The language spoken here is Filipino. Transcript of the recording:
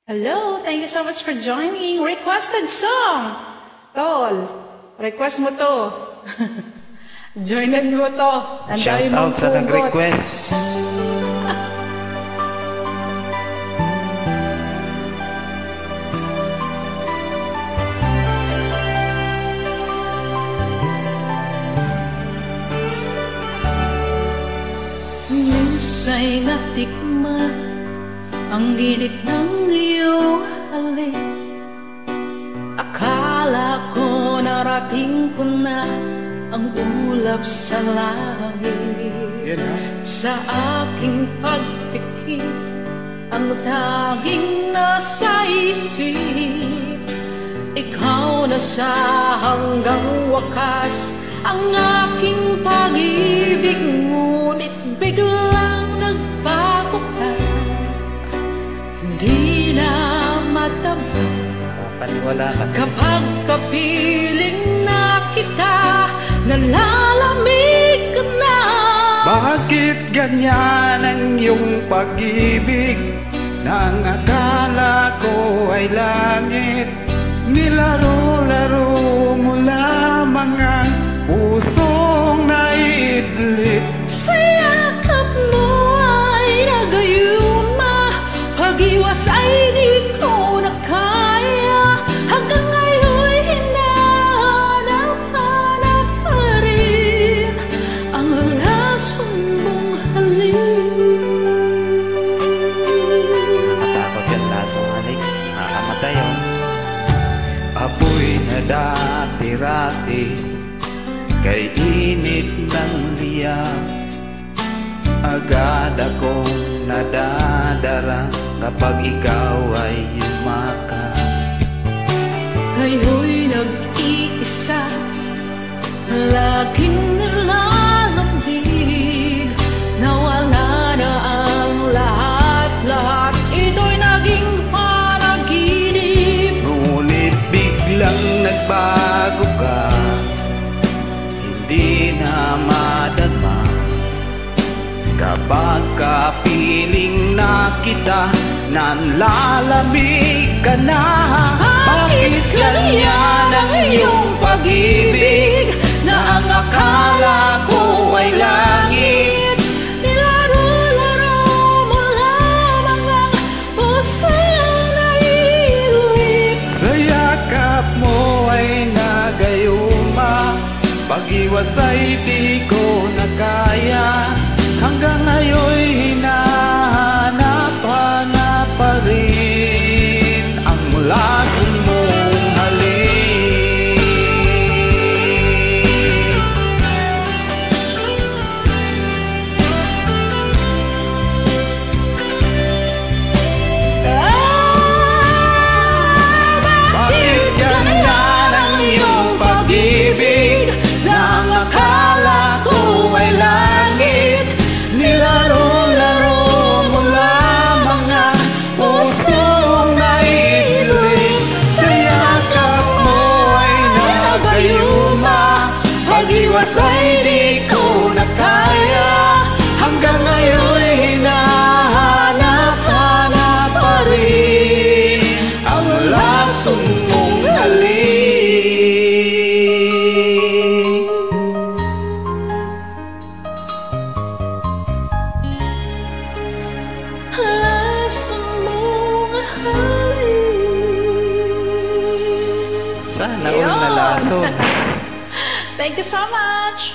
Hello, thank you so much for joining. Requested song. Tol, request mo to. Joinan mo to. Ang dami Shout mong out sa pugot. nag-request. Minsan'y natikman ang init ng iyong halik. Akala ko narating ko na ang ulap sa langit. Sa aking pagpikit, ang tanging nasa isip, ikaw na sa hanggang wakas ang aking pag-ibig. Ngunit biglang nagbago ka, hindi na matama. Paniwala kasi. Kapag kapiling na kita, nalalamig ka na. Bakit ganyan ang iyong pag-ibig? Nang akala ko ay langit, nilaro-laro mo lamang ang pusong naidlit. Sa yakap mo ay nagayuma, pag-iwas ay di ko na kaya. Hanggang ngayon'y hinahanap-hanap pa rin ang lasong mong halik. Nakatakot yung lasong halik. Nakakamatay yun. Apoy na dati-rati, kay init ng liyak. Agad akong nadadara kapag ikaw ay yumakap. Ngayon'y nag-iisa, laging nilalambig. Nawala na ang lahat-lahat, ito'y naging panaginip. Ngunit biglang nagbago ka, hindi na madama. Kapag kapiling na kita, nanlalamig ka na. Bakit ganyan ang iyong pag-ibig? Na ang akala ko ay langit, Nilaro-laro mo lamang ang pusong naiilip. sa yakap mo ay nagayuma. Pag-iwas ay di ko na kaya. Hanggang ngayon'y hinahanap-hanap pa rin ang lasong mong halik. Bakit ganyan ang iyong pag-ibig? Na ang akala ko ay langit, nilaro-laro mo lamang ang pusong naiiling. Sa yakap mo ay nagayuma, pag-iwas ay di ko na kaya. Hanggang ngayon'y hinahanap-hanap pa rin ang lasong mong halik. Lasong mong halik. Sana all na lason. Thank you so much.